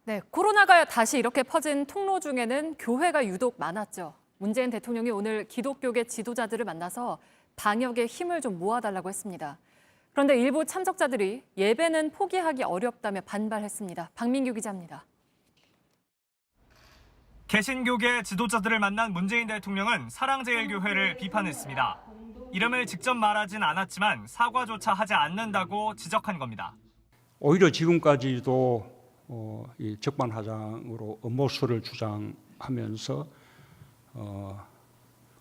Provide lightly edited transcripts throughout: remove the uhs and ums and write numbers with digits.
네, 코로나가 다시 이렇게 퍼진 통로 중에는 교회가 유독 많았죠. 문재인 대통령이 오늘 기독교계 지도자들을 만나서 방역에 힘을 좀 모아달라고 했습니다. 그런데 일부 참석자들이 예배는 포기하기 어렵다며 반발했습니다. 박민규 기자입니다. 개신교계 지도자들을 만난 문재인 대통령은 사랑제일교회를 비판했습니다. 이름을 직접 말하진 않았지만 사과조차 하지 않는다고 지적한 겁니다. 오히려 지금까지도 이 적반하장으로 음모설을 주장하면서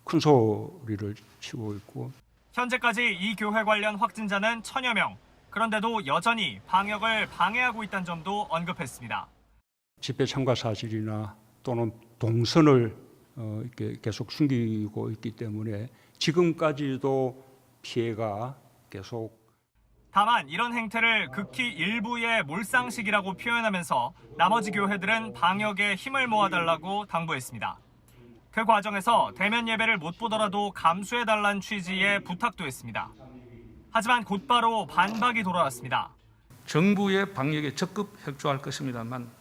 큰 소리를 치고 있고. 현재까지 이 교회 관련 확진자는 1000여 명. 그런데도 여전히 방역을 방해하고 있다는 점도 언급했습니다. 집회 참가 사실이나 또는 동선을 이렇게 계속 숨기고 있기 때문에 지금까지도 피해가 계속. 다만 이런 행태를 극히 일부의 몰상식이라고 표현하면서 나머지 교회들은 방역에 힘을 모아달라고 당부했습니다. 그 과정에서 대면 예배를 못 보더라도 감수해달라는 취지의 부탁도 했습니다. 하지만 곧바로 반박이 돌아왔습니다. 정부의 방역에 적극 협조할 것입니다만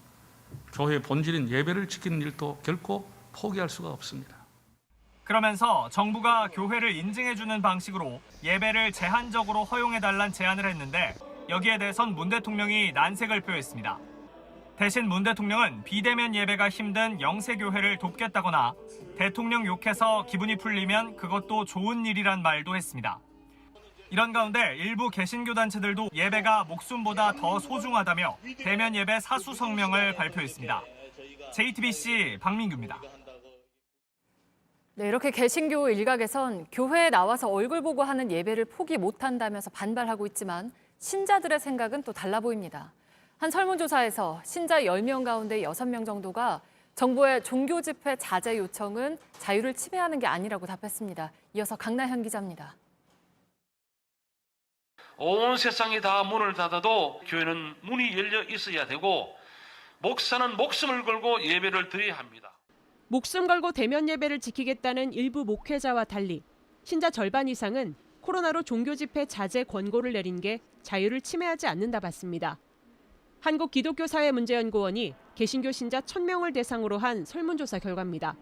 교회 본질인 예배를 지키는 일도 결코 포기할 수가 없습니다. 그러면서 정부가 교회를 인증해주는 방식으로 예배를 제한적으로 허용해달라는 제안을 했는데 여기에 대해선 문 대통령이 난색을 표했습니다. 대신 문 대통령은 비대면 예배가 힘든 영세교회를 돕겠다거나 대통령 욕해서 기분이 풀리면 그것도 좋은 일이란 말도 했습니다. 이런 가운데 일부 개신교 단체들도 예배가 목숨보다 더 소중하다며 대면 예배 사수 성명을 발표했습니다. JTBC 박민규입니다. 네, 이렇게 개신교 일각에선 교회에 나와서 얼굴 보고 하는 예배를 포기 못한다면서 반발하고 있지만 신자들의 생각은 또 달라 보입니다. 한 설문조사에서 신자 10명 가운데 6명 정도가 정부의 종교 집회 자제 요청은 자유를 침해하는 게 아니라고 답했습니다. 이어서 강나현 기자입니다. 온 세상이 다 문을 닫아도 교회는 문이 열려 있어야 되고 목사는 목숨을 걸고 예배를 드려야 합니다. 목숨 걸고 대면 예배를 지키겠다는 일부 목회자와 달리 신자 절반 이상은 코로나로 종교 집회 자제 권고를 내린 게 자유를 침해하지 않는다 봤습니다. 한국기독교사회문제연구원이 개신교 신자 1000명을 대상으로 한 설문조사 결과입니다.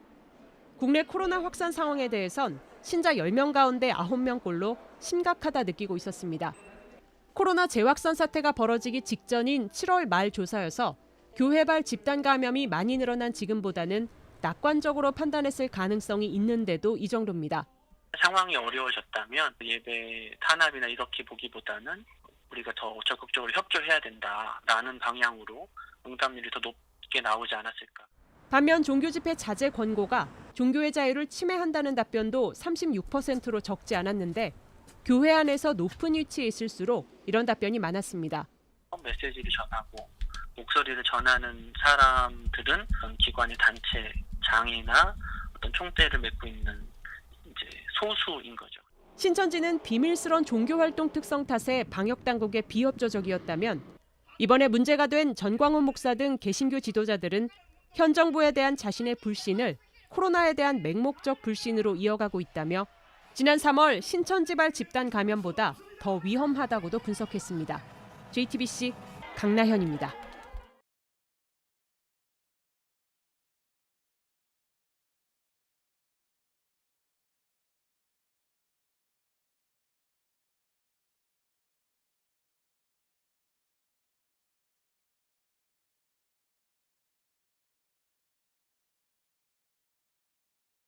국내 코로나 확산 상황에 대해선 신자 10명 가운데 9명꼴로 심각하다 느끼고 있었습니다. 코로나 재확산 사태가 벌어지기 직전인 7월 말 조사여서 교회발 집단 감염이 많이 늘어난 지금보다는 낙관적으로 판단했을 가능성이 있는데도 이 정도입니다. 상황이 어려워졌다면 예배 탄압이나 이렇게 보기보다는 우리가 더 적극적으로 협조해야 된다라는 방향으로 응답률이 더 높게 나오지 않았을까. 반면 종교 집회 자제 권고가 종교의 자유를 침해한다는 답변도 36%로 적지 않았는데 교회 안에서 높은 위치에 있을수록 이런 답변이 많았습니다. 메시지를 전하고 목소리를 전하는 사람들은 기관의 단체, 장이나 어떤 총대를 맺고 있는 이제 소수인 거죠. 신천지는 비밀스런 종교활동 특성 탓에 방역당국에 비협조적이었다면 이번에 문제가 된 전광훈 목사 등 개신교 지도자들은 현 정부에 대한 자신의 불신을 코로나에 대한 맹목적 불신으로 이어가고 있다며 지난 3월 신천지발 집단 감염보다 더 위험하다고도 분석했습니다. JTBC 강나현입니다.